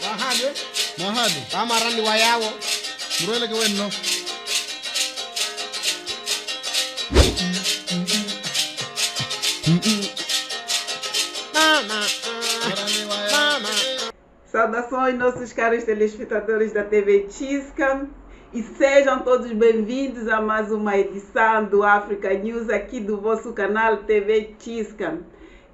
Mahado. Mahado. Kamarani wayawo. Murele ke wenno. Mama. Mama. Saudações, nossos caros telespectadores da TV Chisca, e sejam todos bem-vindos a mais uma edição do Africa News aqui do vosso canal TV Chisca.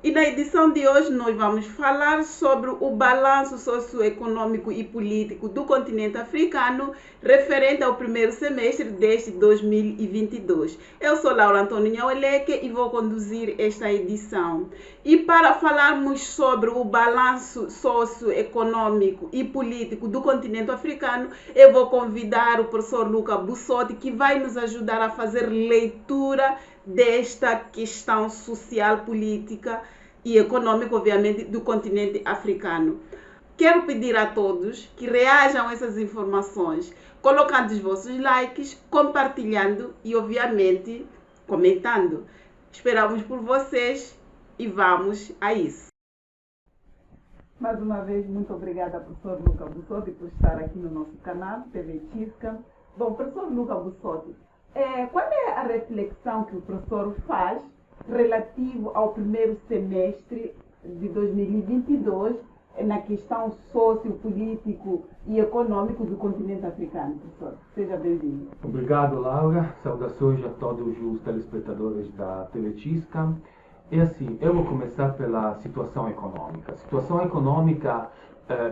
E na edição de hoje nós vamos falar sobre o balanço socioeconômico e político do continente africano referente ao primeiro semestre deste 2022. Eu sou Laura Antônio Nhaueleque e vou conduzir esta edição. E para falarmos sobre o balanço socioeconômico e político do continente africano, eu vou convidar o professor Luca Bussotti, que vai nos ajudar a fazer leitura desta questão social, política e econômica, obviamente, do continente africano. Quero pedir a todos que reajam a essas informações, colocando os vossos likes, compartilhando e, obviamente, comentando. Esperamos por vocês e vamos a isso. Mais uma vez, muito obrigada, professor Luca Bussotti, por estar aqui no nosso canal, TV Chisca. Bom, professor Luca Bussotti, qual é a reflexão que o professor faz relativo ao primeiro semestre de 2022 na questão sociopolítico e econômico do continente africano, professor? Seja bem-vindo. Obrigado, Laura. Saudações a todos os telespectadores da TV Chisca. É assim, eu vou começar pela situação econômica. A situação econômica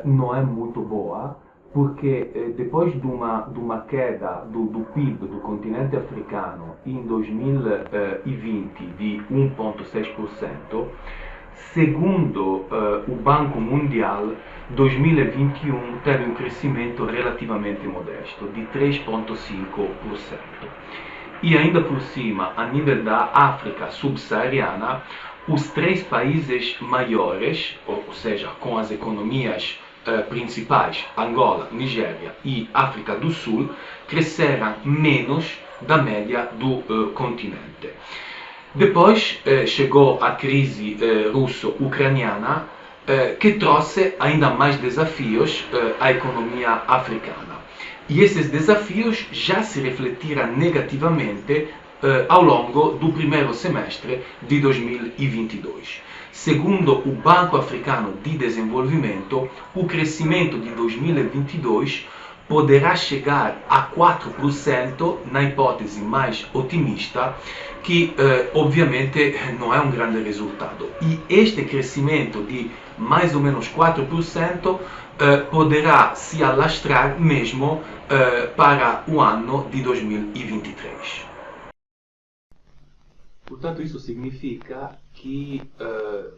não é muito boa, porque depois de uma queda do PIB do continente africano em 2020 de 1,6%, segundo o Banco Mundial, 2021 teve um crescimento relativamente modesto, de 3,5%. E ainda por cima, a nível da África subsaariana, os três países maiores, ou seja, com as economias principais, Angola, Nigéria e África do Sul, cresceram menos da média do continente. Depois chegou a crise russo-ucraniana, que trouxe ainda mais desafios à economia africana. E esses desafios já se refletiram negativamente ao longo do primeiro semestre de 2022. Segundo o Banco Africano de Desenvolvimento, o crescimento de 2022 poderá chegar a 4% na hipótese mais otimista, que obviamente não é um grande resultado. E este crescimento de mais ou menos 4% poderá se alastrar mesmo para o ano de 2023. Portanto, isso significa que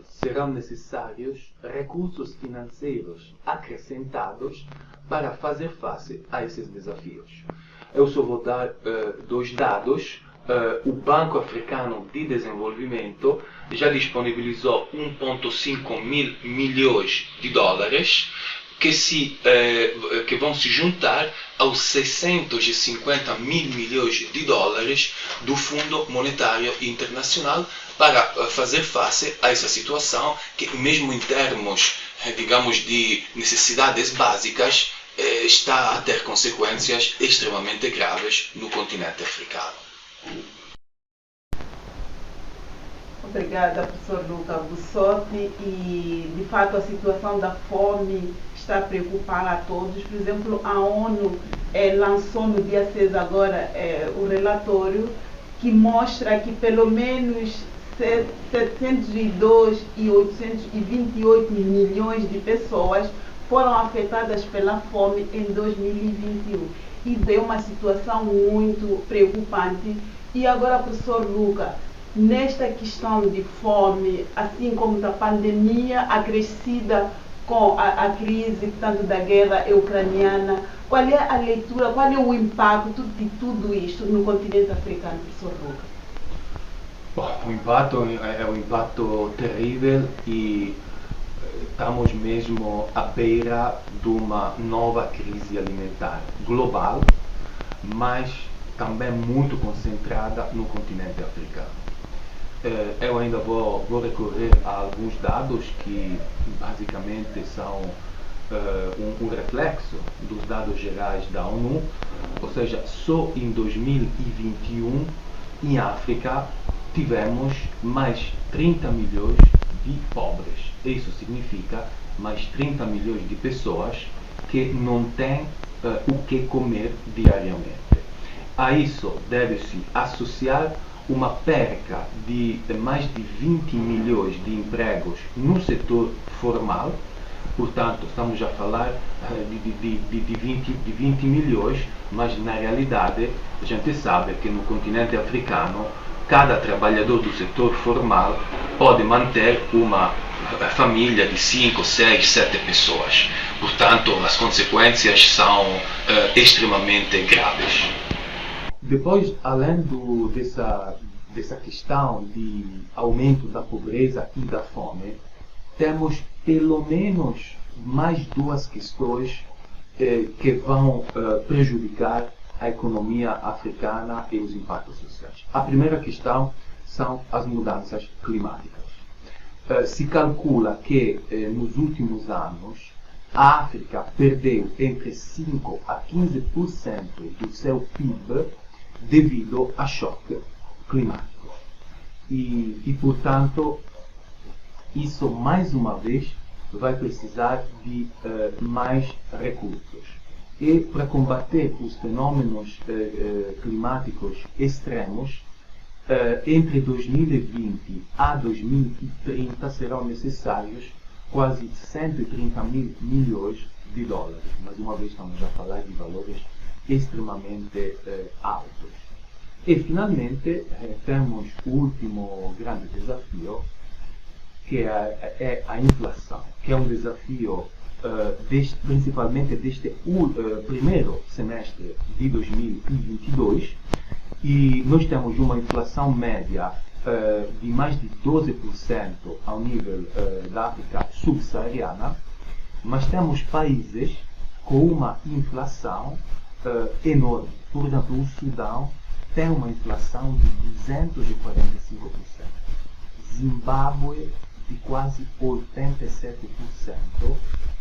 serão necessários recursos financeiros acrescentados para fazer face a esses desafios. Eu só vou dar dois dados. O Banco Africano de Desenvolvimento já disponibilizou 1,5 mil milhões de dólares que vão se juntar aos 650 mil milhões de dólares do Fundo Monetário Internacional para fazer face a essa situação que, mesmo em termos, digamos, de necessidades básicas, está a ter consequências extremamente graves no continente africano. Obrigada, professor Luca Bussotti. E, de fato, a situação da fome está a preocupar a todos. Por exemplo, a ONU lançou no dia 6 agora o relatório que mostra que pelo menos 702,828 milhões de pessoas foram afetadas pela fome em 2021. Isso é uma situação muito preocupante. E agora, professor Luca, nesta questão de fome, assim como da pandemia acrescida com a crise, tanto da guerra ucraniana, qual é a leitura, qual é o impacto de tudo isto no continente africano, professor Luca? Bom, o impacto é um impacto terrível e estamos mesmo à beira de uma nova crise alimentar global, mas também muito concentrada no continente africano. Eu ainda vou recorrer a alguns dados que basicamente são um reflexo dos dados gerais da ONU, ou seja, só em 2021 em África tivemos mais 30 milhões de pobres. Isso significa mais 30 milhões de pessoas que não têm o que comer diariamente. A isso deve-se associar uma perca de mais de 20 milhões de empregos no setor formal. Portanto, estamos a falar de 20 milhões, mas na realidade a gente sabe que no continente africano cada trabalhador do setor formal pode manter uma família de 5, 6, 7 pessoas. Portanto, as consequências são extremamente graves. Depois, além dessa questão de aumento da pobreza e da fome, temos pelo menos mais duas questões que vão prejudicar a economia africana e os impactos sociais. A primeira questão são as mudanças climáticas. Se calcula que nos últimos anos a África perdeu entre 5 a 15% do seu PIB devido a choque climático. E portanto, isso mais uma vez vai precisar de mais recursos. E para combater os fenômenos climáticos extremos, entre 2020 a 2030 serão necessários quase 130 mil milhões de dólares. Mais uma vez estamos a falar de valores extremamente altos. E finalmente temos o último grande desafio, que é a inflação, que é um desafio principalmente deste primeiro semestre de 2022, e nós temos uma inflação média de mais de 12% ao nível da África subsaariana, mas temos países com uma inflação enorme. Por exemplo, o Sudão tem uma inflação de 245%, Zimbábue de quase 87%,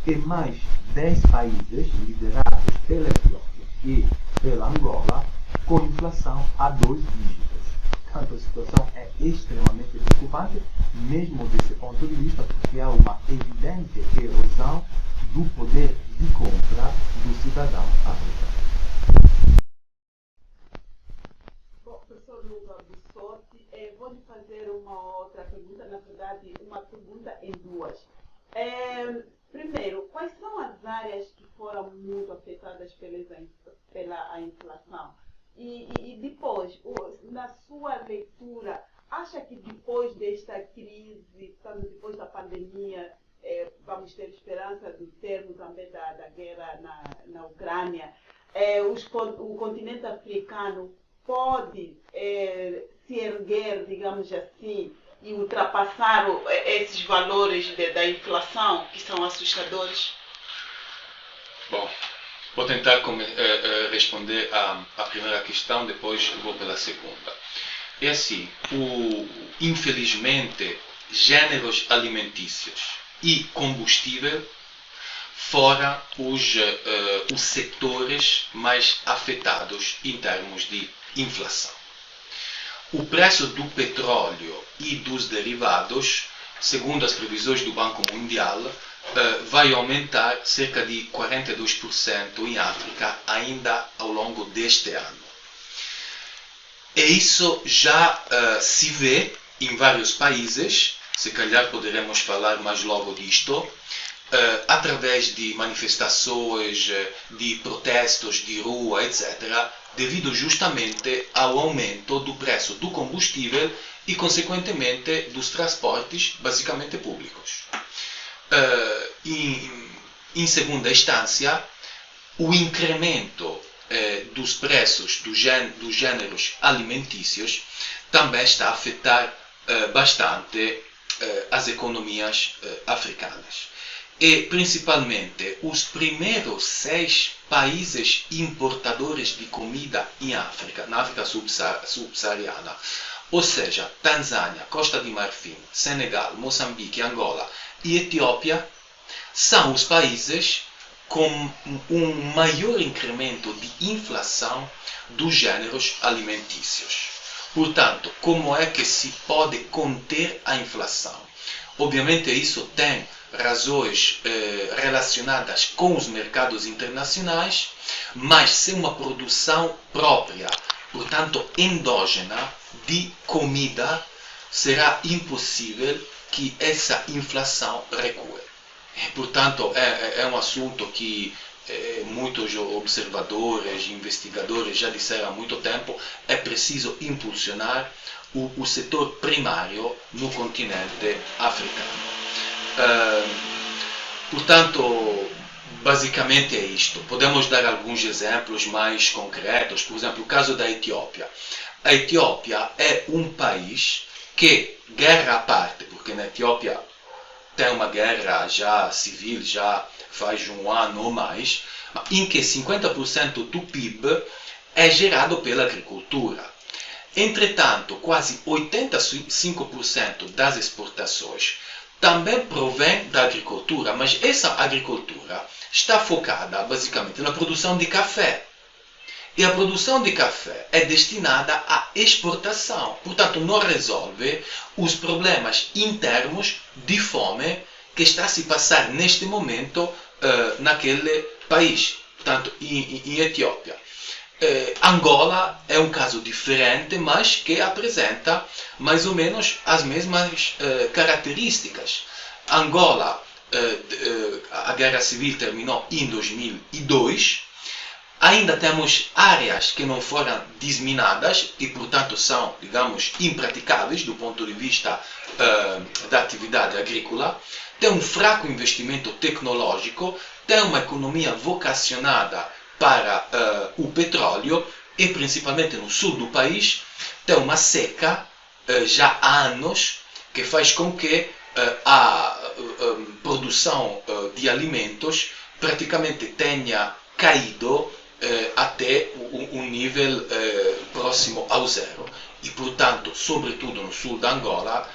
e mais 10 países liderados pela Etiópia e pela Angola com inflação a 2 dígitos. Portanto, a situação é extremamente preocupante, mesmo desse ponto de vista, porque há uma evidente erosão do poder de compra do cidadão africano. Bom, professor Luva Bussotti, vou lhe fazer uma outra pergunta, na verdade, uma pergunta em duas. Primeiro, quais são as áreas que foram muito afetadas pela inflação? E depois, na sua leitura, acha que depois desta crise, depois da pandemia, vamos ter esperança do termo também da guerra na Ucrânia, o continente africano pode se erguer, digamos assim, e ultrapassar esses valores da inflação que são assustadores? Bom, vou tentar responder a primeira questão, depois vou pela segunda. É assim, infelizmente, gêneros alimentícios e combustível foram os setores mais afetados em termos de inflação. O preço do petróleo e dos derivados, segundo as previsões do Banco Mundial, vai aumentar cerca de 42% em África ainda ao longo deste ano. E isso já se vê em vários países, se calhar poderemos falar mais logo disto, através de manifestações, de protestos de rua, etc., devido justamente ao aumento do preço do combustível e, consequentemente, dos transportes, basicamente públicos. Em segunda instância, o incremento dos preços dos gêneros alimentícios também está a afetar bastante as economias africanas. E, principalmente, os primeiros 6 países importadores de comida em África, na África subsaariana, ou seja, Tanzânia, Costa de Marfim, Senegal, Moçambique, Angola e Etiópia, são os países com um maior incremento de inflação dos gêneros alimentícios. Portanto, como é que se pode conter a inflação? Obviamente isso tem razões relacionadas com os mercados internacionais, mas sem uma produção própria, portanto endógena, de comida, será impossível que essa inflação recue. Portanto, é um assunto que muitos observadores, investigadores já disseram há muito tempo, é preciso impulsionar o setor primário no continente africano. Portanto, basicamente é isto. Podemos dar alguns exemplos mais concretos, por exemplo, o caso da Etiópia. A Etiópia é um país que, guerra à parte, porque na Etiópia tem uma guerra já civil, já faz um ano ou mais, em que 50% do PIB é gerado pela agricultura. Entretanto, quase 85% das exportações também provém da agricultura, mas essa agricultura está focada basicamente na produção de café. E a produção de café é destinada à exportação, portanto não resolve os problemas internos de fome que está a se passar neste momento naquele país, portanto em Etiópia. Angola é um caso diferente, mas que apresenta mais ou menos as mesmas características. Angola, a guerra civil terminou em 2002, ainda temos áreas que não foram desminadas e, portanto, são, digamos, impraticáveis do ponto de vista da atividade agrícola. Tem um fraco investimento tecnológico, tem uma economia vocacionada para o petróleo e, principalmente no sul do país, tem uma seca já há anos que faz com que a produção de alimentos praticamente tenha caído até um nível próximo ao zero. E, portanto, sobretudo no sul da Angola,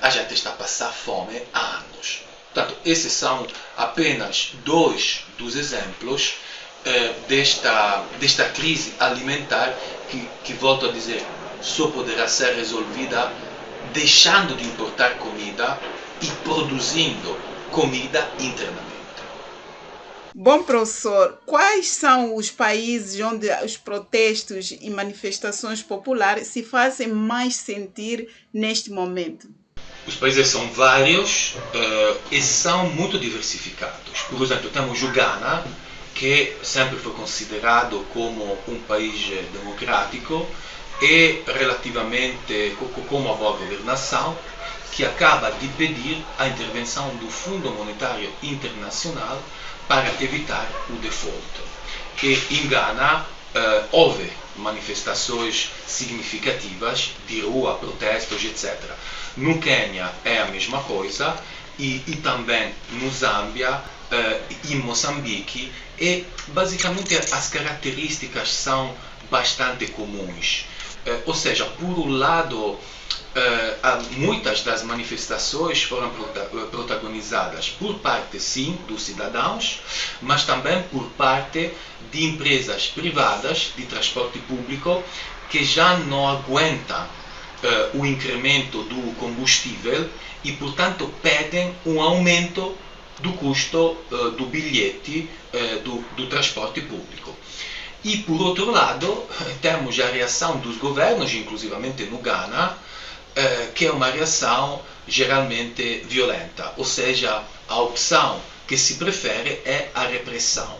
a gente está a passar fome há anos. Portanto, esses são apenas dois dos exemplos desta crise alimentar que, volto a dizer, só poderá ser resolvida deixando de importar comida e produzindo comida internamente. Bom, professor, quais são os países onde os protestos e manifestações populares se fazem mais sentir neste momento? Os países são vários e são muito diversificados. Por exemplo, temos o Ghana, que sempre foi considerado como um país democrático e relativamente com uma boa governação, que acaba de pedir a intervenção do Fundo Monetário Internacional para evitar o default. E em Ghana houve manifestações significativas de rua, protestos, etc. No Quênia é a mesma coisa e também no Zâmbia e em Moçambique, e basicamente as características são bastante comuns. Ou seja, por um lado, muitas das manifestações foram protagonizadas por parte, sim, dos cidadãos, mas também por parte de empresas privadas de transporte público que já não aguentam o incremento do combustível e, portanto, pedem um aumento do custo do bilhete do transporte público. E, por outro lado, temos a reação dos governos, inclusivamente no Ghana, que é uma reação geralmente violenta, ou seja, a opção que se prefere é a repressão.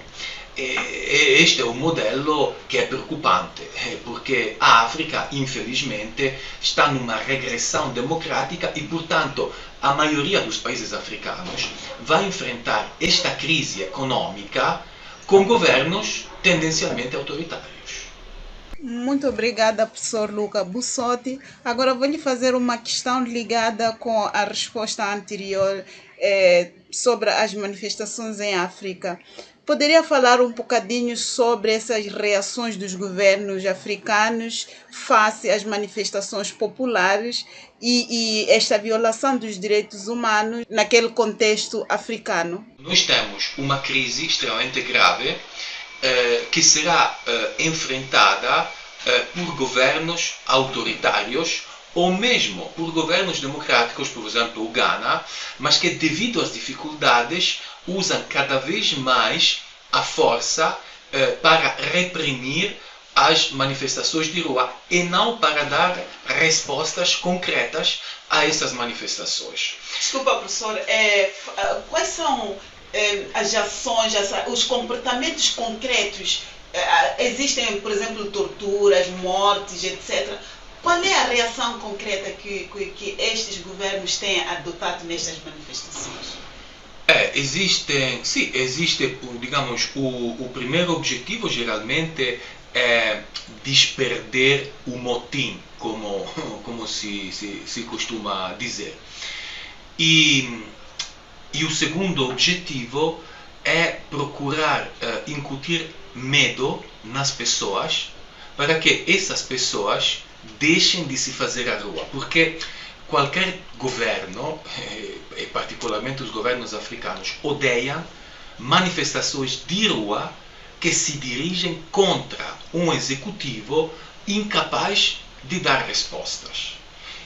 E este é um modelo que é preocupante, porque a África, infelizmente, está numa regressão democrática e, portanto, a maioria dos países africanos vai enfrentar esta crise econômica com governos tendencialmente autoritários. Muito obrigada, professor Luca Bussotti. Agora vou lhe fazer uma questão ligada com a resposta anterior. sobre as manifestações em África. Poderia falar um bocadinho sobre essas reações dos governos africanos face às manifestações populares e esta violação dos direitos humanos naquele contexto africano? Nós temos uma crise extremamente grave que será enfrentada por governos autoritários ou mesmo por governos democráticos, por exemplo o Ghana, mas que devido às dificuldades usam cada vez mais a força para reprimir as manifestações de rua e não para dar respostas concretas a essas manifestações. Desculpa, professor, quais são as ações, os comportamentos concretos? Existem, por exemplo, torturas, mortes, etc. Qual é a reação concreta que estes governos têm adotado nestas manifestações? Existe, digamos, o primeiro objetivo geralmente é desperder o motim, como se costuma dizer. E o segundo objetivo é procurar incutir medo nas pessoas para que essas pessoas deixem de se fazer à rua, porque qualquer governo, e particularmente os governos africanos, odeiam manifestações de rua que se dirigem contra um executivo incapaz de dar respostas.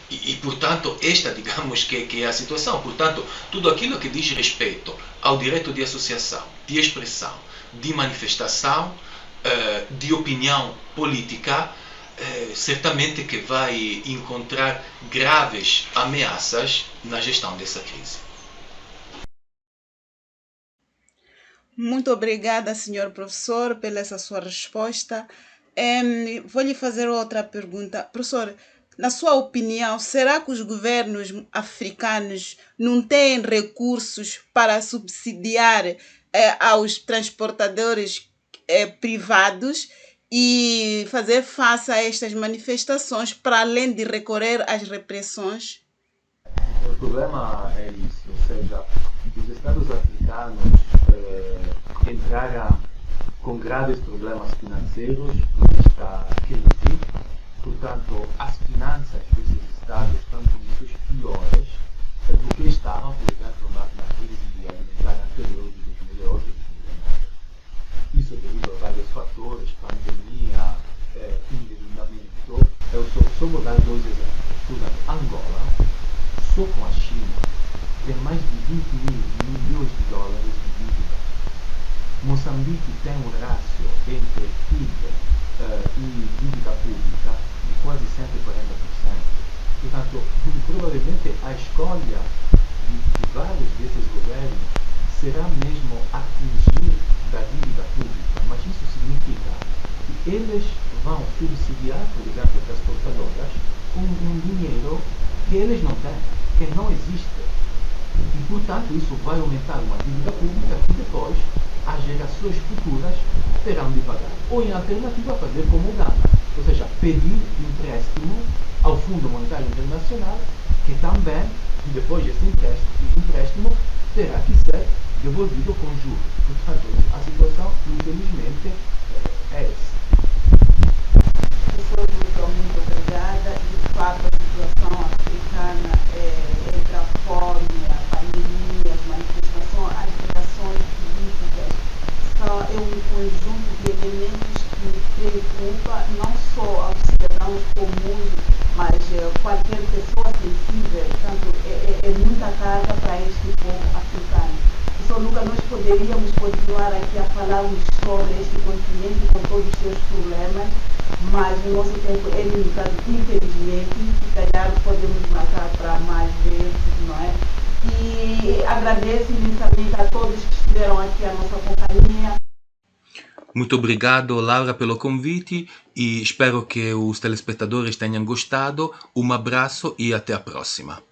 E portanto, esta, digamos, que é a situação. Portanto, tudo aquilo que diz respeito ao direito de associação, de expressão, de manifestação, de opinião política, certamente que vai encontrar graves ameaças na gestão dessa crise. Muito obrigada, senhor professor, pela essa sua resposta. Vou lhe fazer outra pergunta. Professor, na sua opinião, será que os governos africanos não têm recursos para subsidiar aos transportadores privados e fazer face a estas manifestações, para além de recorrer às repressões? O problema é isso, ou seja, os Estados africanos entraram com graves problemas financeiros nesta crise. Portanto, as finanças desses Estados estão muito piores do que estavam, por exemplo, na crise alimentar anterior de 2008 e 2009. Isso devido a vários fatores, pandemia, endividamento. Eu só vou dar dois exemplos. Portanto, Angola, só com a China, tem mais de 20 mil milhões de dólares de dívida. Moçambique tem um rácio entre PIB e dívida pública de quase 140%. Portanto, provavelmente a escolha de vários desses governos será mesmo atingir da dívida pública, mas isso significa que eles vão subsidiar, por exemplo, as transportadoras com um dinheiro que eles não têm, que não existe. E, portanto, isso vai aumentar uma dívida pública que depois as gerações futuras terão de pagar. Ou, em alternativa, fazer como o Ghana, ou seja, pedir empréstimo ao Fundo Monetário Internacional, que também, e depois esse empréstimo terá que ser devolvido com juros. Portanto, a situação, infelizmente, é essa. Professor Lucas, muito obrigada. De fato, a situação africana entre a fome, a pandemia, as manifestações, as reações políticas, é um conjunto de elementos que preocupa não só aos cidadãos comuns, mas qualquer pessoa sensível. Portanto, é muita carga para este povo africano. Professor Lucas, nós poderíamos continuar aqui a falarmos sobre este continente com todos os seus problemas, mas o nosso tempo é limitado, infelizmente. Se calhar podemos marcar para mais vezes, não é? E agradeço imensamente a todos que estiveram aqui à nossa companhia. Muito obrigado, Laura, pelo convite e espero que os telespectadores tenham gostado. Um abraço e até a próxima.